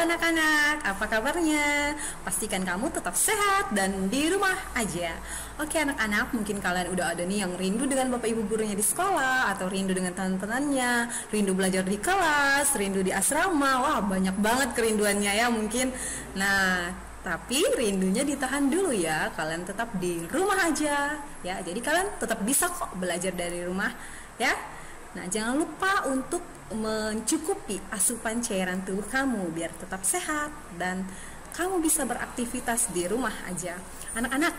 anak-anak, apa kabarnya? Pastikan kamu tetap sehat dan di rumah aja. Oke anak-anak, mungkin kalian udah ada nih yang rindu dengan bapak ibu gurunya di sekolah, atau rindu dengan teman-temannya, rindu belajar di kelas, rindu di asrama. Wah, banyak banget kerinduannya ya mungkin. Nah, tapi rindunya ditahan dulu ya. Kalian tetap di rumah aja ya. Jadi kalian tetap bisa kok belajar dari rumah ya. Nah, jangan lupa untuk mencukupi asupan cairan tubuh kamu biar tetap sehat dan kamu bisa beraktivitas di rumah aja. Anak-anak,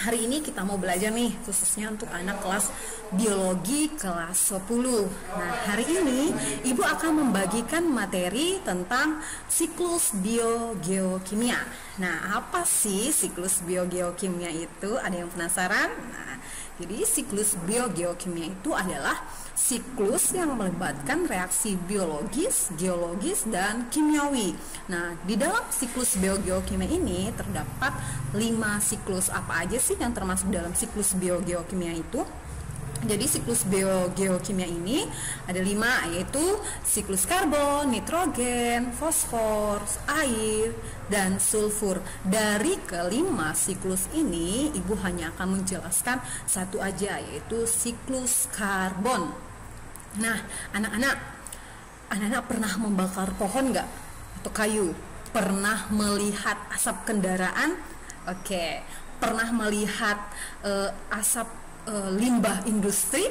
hari ini kita mau belajar nih khususnya untuk anak kelas biologi kelas 10. Nah, hari ini Ibu akan membagikan materi tentang siklus biogeokimia. Nah, apa sih siklus biogeokimia itu? Ada yang penasaran? Nah, jadi siklus biogeokimia itu adalah siklus yang melibatkan reaksi biologis, geologis, dan kimiawi. Nah, di dalam siklus biogeokimia ini terdapat 5 siklus. Apa aja sih yang termasuk dalam siklus biogeokimia itu? Jadi siklus biogeokimia ini ada 5, yaitu siklus karbon, nitrogen, fosfor, air, dan sulfur. Dari kelima siklus ini, Ibu hanya akan menjelaskan satu aja, yaitu siklus karbon. Nah, anak-anak pernah membakar pohon nggak? Atau kayu? Pernah melihat asap kendaraan? Oke. Pernah melihat asap limbah industri?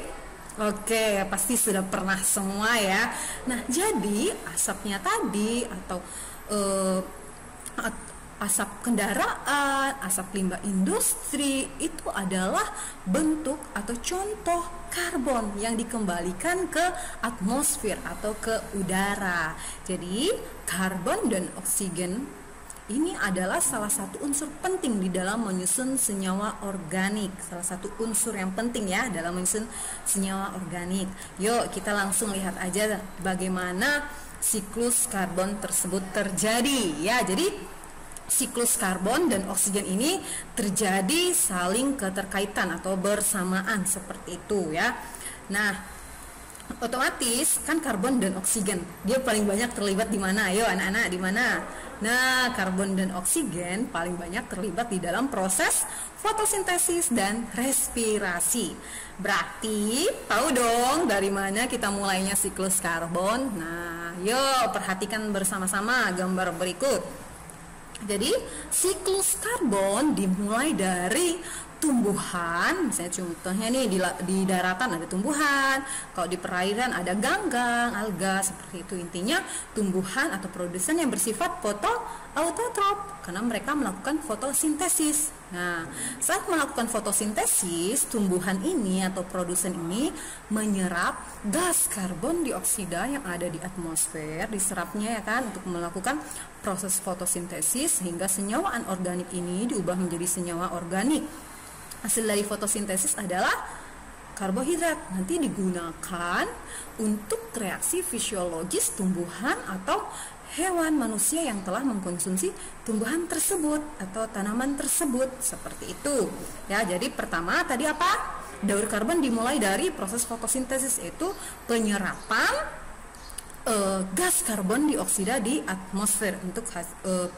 Oke, pasti sudah pernah semua ya. Nah, jadi asapnya tadi atau asap kendaraan, asap limbah industri itu adalah bentuk atau contoh karbon yang dikembalikan ke atmosfer atau ke udara. Jadi, karbon dan oksigen ini adalah salah satu unsur penting di dalam menyusun senyawa organik. Salah satu unsur yang penting ya dalam menyusun senyawa organik. Yuk, kita langsung lihat aja bagaimana siklus karbon tersebut terjadi. Ya, jadi siklus karbon dan oksigen ini terjadi saling keterkaitan atau bersamaan seperti itu ya. Nah, otomatis kan karbon dan oksigen dia paling banyak terlibat di mana? Ayo anak-anak, di mana? Nah, karbon dan oksigen paling banyak terlibat di dalam proses fotosintesis dan respirasi. Berarti tahu dong dari mana kita mulainya siklus karbon? Nah, yuk perhatikan bersama-sama gambar berikut. Jadi siklus karbon dimulai dari tumbuhan, misalnya contohnya nih di daratan ada tumbuhan, kalau di perairan ada ganggang, alga, seperti itu. Intinya tumbuhan atau produsen yang bersifat autotrof karena mereka melakukan fotosintesis. Nah, saat melakukan fotosintesis, tumbuhan ini atau produsen ini menyerap gas karbon dioksida yang ada di atmosfer, diserapnya ya kan untuk melakukan proses fotosintesis sehingga senyawa anorganik ini diubah menjadi senyawa organik. Hasil dari fotosintesis adalah karbohidrat, nanti digunakan untuk reaksi fisiologis tumbuhan atau hewan manusia yang telah mengkonsumsi tumbuhan tersebut atau tanaman tersebut, seperti itu ya. Jadi pertama tadi apa? Daur karbon dimulai dari proses fotosintesis, yaitu penyerapan gas karbon dioksida di atmosfer untuk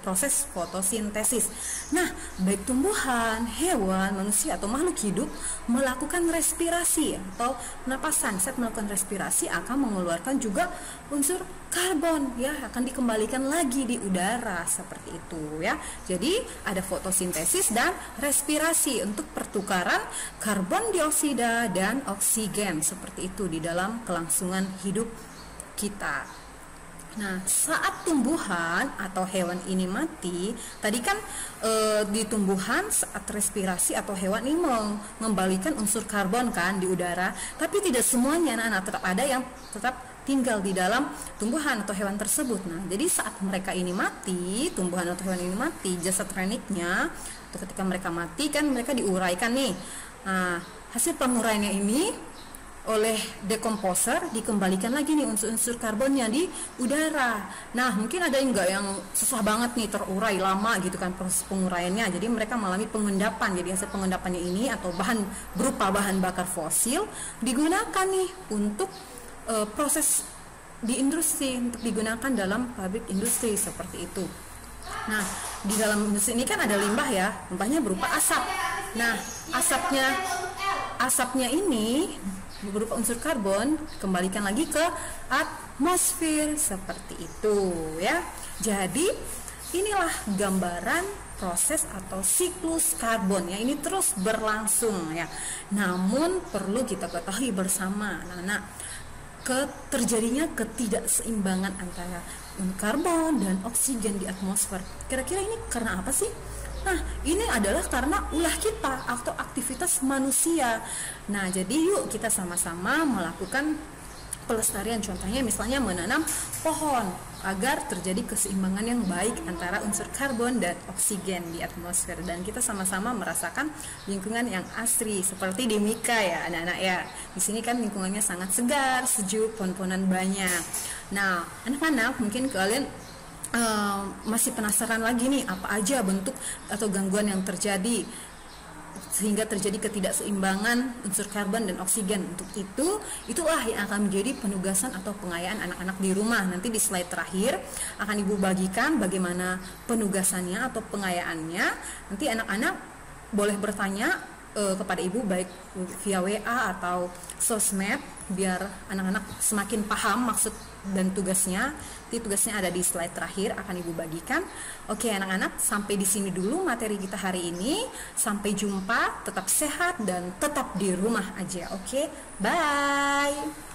proses fotosintesis. Nah, baik tumbuhan, hewan, manusia atau makhluk hidup melakukan respirasi atau penapasan. Saat melakukan respirasi akan mengeluarkan juga unsur karbon ya, akan dikembalikan lagi di udara seperti itu ya. Jadi ada fotosintesis dan respirasi untuk pertukaran karbon dioksida dan oksigen seperti itu di dalam kelangsungan hidup kita. Nah, saat tumbuhan atau hewan ini mati, tadi kan di tumbuhan saat respirasi atau hewan ini mengembalikan unsur karbon kan di udara, tapi tidak semuanya anak-anak, tetap ada yang tetap tinggal di dalam tumbuhan atau hewan tersebut. Nah, jadi saat mereka ini mati, tumbuhan atau hewan ini mati, jasad reniknya atau ketika mereka mati kan mereka diuraikan nih. Nah, hasil penguraiannya ini oleh dekomposer dikembalikan lagi nih unsur-unsur karbonnya di udara. Nah, mungkin ada yang susah banget nih terurai lama gitu kan proses penguraiannya. Jadi mereka mengalami pengendapan. Jadi hasil pengendapannya ini atau bahan berupa bahan bakar fosil digunakan nih untuk proses di industri, untuk digunakan dalam pabrik industri seperti itu. Nah, di dalam industri ini kan ada limbah ya, limbahnya berupa asap. Nah, asapnya ini berupa unsur karbon, kembalikan lagi ke atmosfer seperti itu ya. Jadi inilah gambaran proses atau siklus karbon ya, ini terus berlangsung ya. Namun perlu kita ketahui bersama anak-anak, terjadinya ketidakseimbangan antara karbon dan oksigen di atmosfer. Kira-kira ini karena apa sih? Nah, ini adalah karena ulah kita atau aktivitas manusia. Nah, jadi yuk kita sama-sama melakukan pelestarian, contohnya misalnya menanam pohon agar terjadi keseimbangan yang baik antara unsur karbon dan oksigen di atmosfer, dan kita sama-sama merasakan lingkungan yang asri seperti di Mika ya anak-anak ya. Di sini kan lingkungannya sangat segar, sejuk, pohon-pohonan banyak. Nah, anak-anak mungkin kalian masih penasaran lagi nih apa aja bentuk atau gangguan yang terjadi sehingga terjadi ketidakseimbangan unsur karbon dan oksigen. Untuk itulah yang akan menjadi penugasan atau pengayaan anak-anak di rumah. Nanti di slide terakhir akan Ibu bagikan bagaimana penugasannya atau pengayaannya. Nanti anak-anak boleh bertanya kepada Ibu baik via WA atau sosmed biar anak-anak semakin paham maksud dan tugasnya. Nanti tugasnya ada di slide terakhir akan Ibu bagikan. Oke anak-anak, sampai di sini dulu materi kita hari ini. Sampai jumpa, tetap sehat dan tetap di rumah aja. Oke, bye.